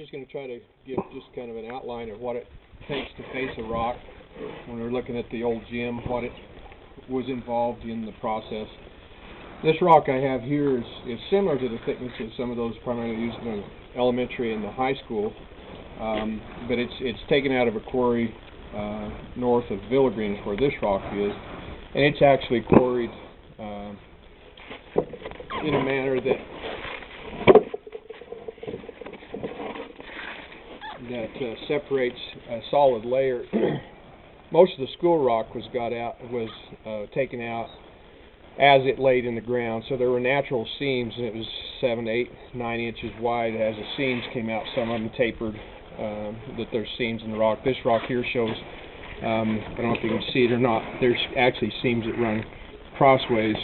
Just going to try to give just kind of an outline of what it takes to face a rock when we're looking at the old gym, what it was involved in the process. This rock I have here is similar to the thickness of some of those primarily used in elementary and the high school, but it's taken out of a quarry north of Villa-Green, where this rock is, and it's actually quarried in a manner that separates a solid layer. Most of the school rock was taken out as it laid in the ground, so there were natural seams, and it was 7, 8, 9 inches wide. As the seams came out, some of them tapered, that there's seams in the rock. This rock here shows, I don't know if you can see it or not, there's actually seams that run crossways,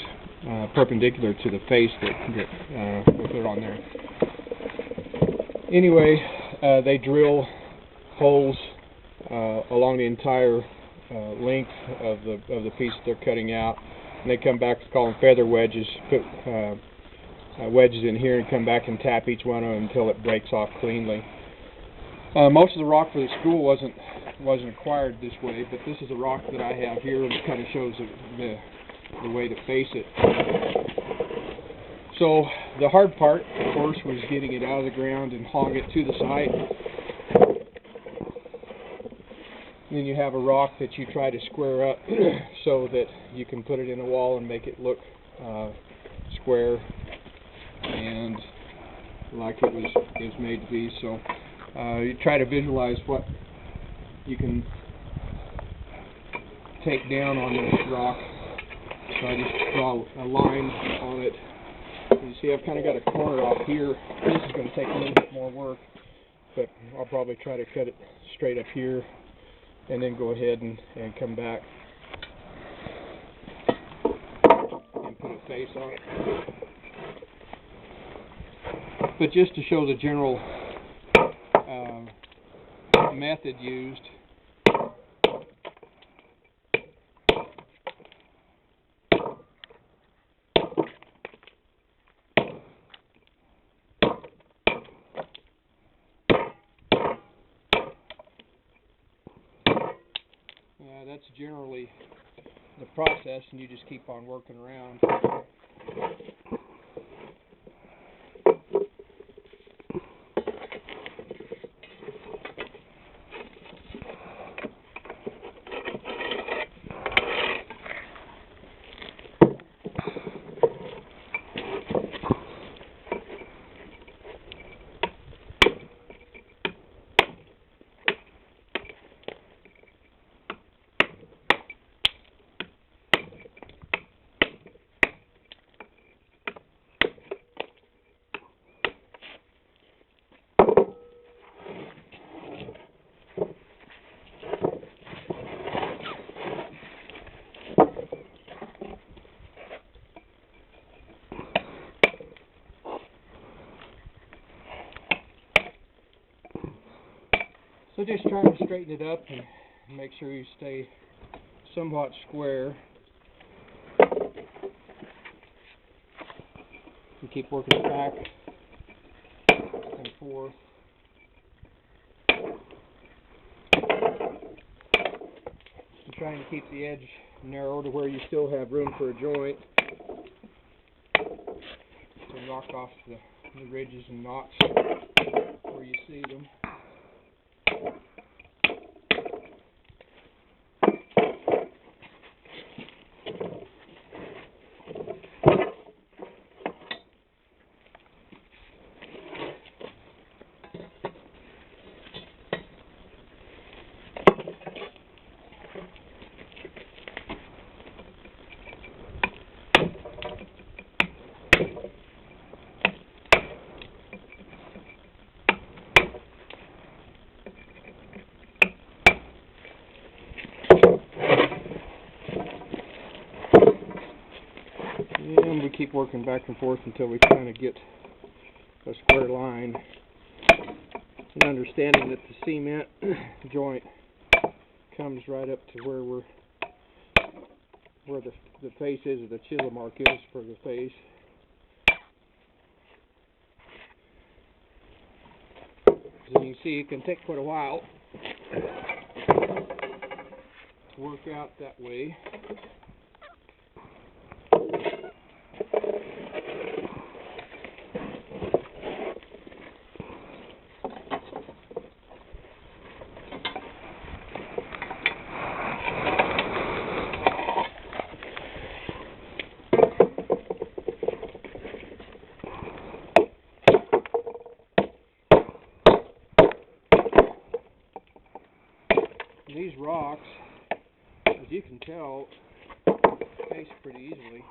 perpendicular to the face that we put on there. Anyway, they drill holes along the entire length of the piece that they're cutting out, and they come back, call them feather wedges, put wedges in here and come back and tap each one of them until it breaks off cleanly. Most of the rock for the school wasn't acquired this way, but this is a rock that I have here, and it kind of shows the way to face it. So the hard part, of course, was getting it out of the ground and hauling it to the site. Then you have a rock that you try to square up so that you can put it in a wall and make it look square and like it was made to be. So you try to visualize what you can take down on this rock. So I just draw a line on it. You see, I've kind of got a corner off here. This is going to take a little bit more work, but I'll probably try to cut it straight up here and then go ahead and come back and put a face on it. But just to show the general method used, that's generally the process, and you just keep on working around. So just trying to straighten it up and make sure you stay somewhat square. And keep working it back and forth. And trying to keep the edge narrow to where you still have room for a joint to knock off the ridges and knots where you see them. And we keep working back and forth until we kind of get a square line, and understanding that the cement joint comes right up to where the face is, or the chisel mark is for the face. As you can see, it can take quite a while to work out that way. These rocks, as you can tell, face pretty easily.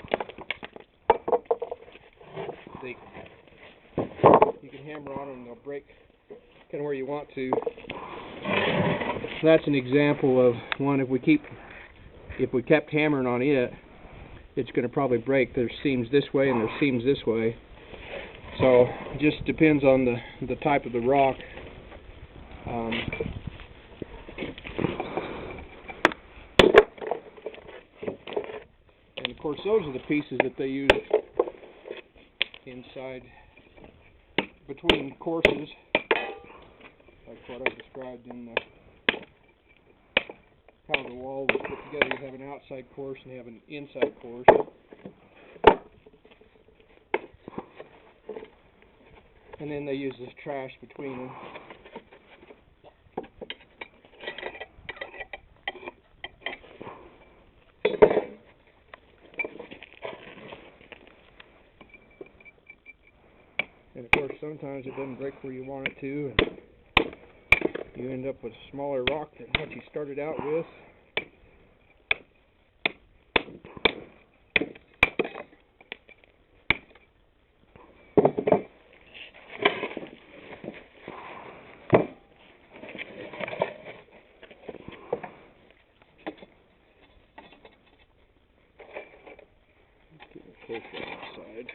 You can hammer on them and they'll break kind of where you want to. That's an example of one. If we kept hammering on it, it's going to probably break. There's seams this way and there's seams this way. So it just depends on the type of the rock. And of course, those are the pieces that they use inside between courses, like what I described in how the wall was put together. You have an outside course and you have an inside course. And then they use this trash between them. And of course, sometimes it doesn't break where you want it to, and you end up with a smaller rock than what you started out with. Let's get it closer outside.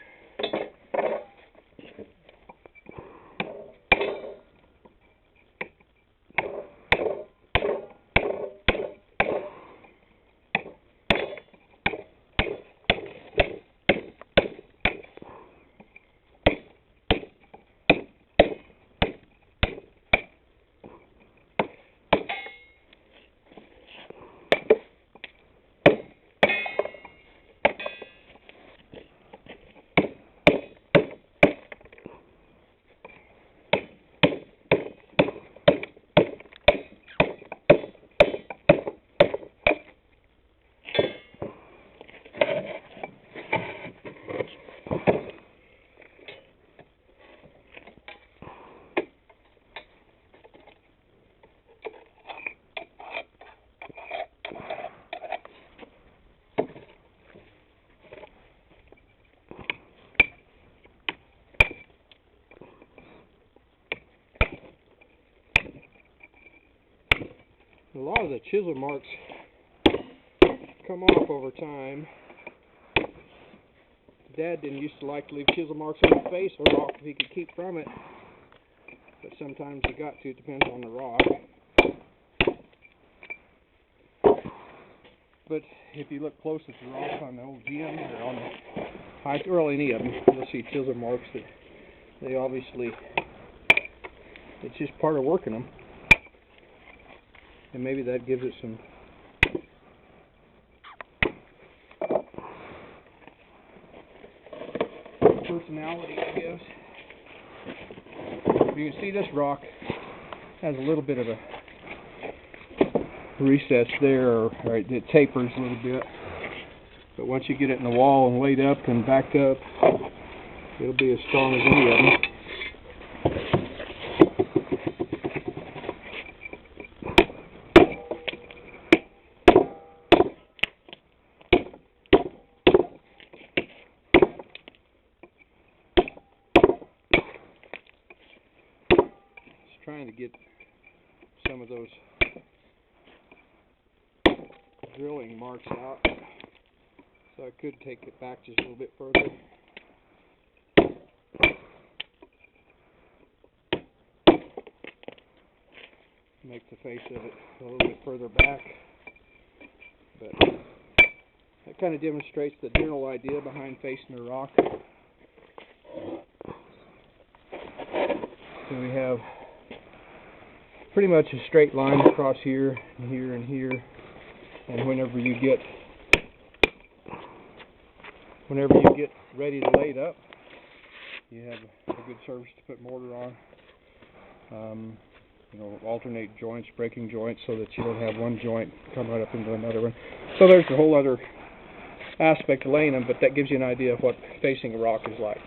A lot of the chisel marks come off over time. Dad didn't used to like to leave chisel marks on the face of a rock if he could keep from it, but sometimes you got to. It depends on the rock. But if you look close at the rock on the old gems or on the high, or any of them, you'll see chisel marks that they obviously, it's just part of working them. And maybe that gives it some personality, I guess. You can see this rock has a little bit of a recess there, or it tapers a little bit. But once you get it in the wall and laid up and backed up, it'll be as strong as any of them. Trying to get some of those drilling marks out, so I could take it back just a little bit further. Make the face of it a little bit further back, but that kind of demonstrates the general idea behind facing the rock. So we have pretty much a straight line across here and here and here. And whenever you get ready to lay it up, you have a good surface to put mortar on. You know, alternate joints, breaking joints, so that you don't have one joint come right up into another one. So there's a whole other aspect to laying them, but that gives you an idea of what facing a rock is like.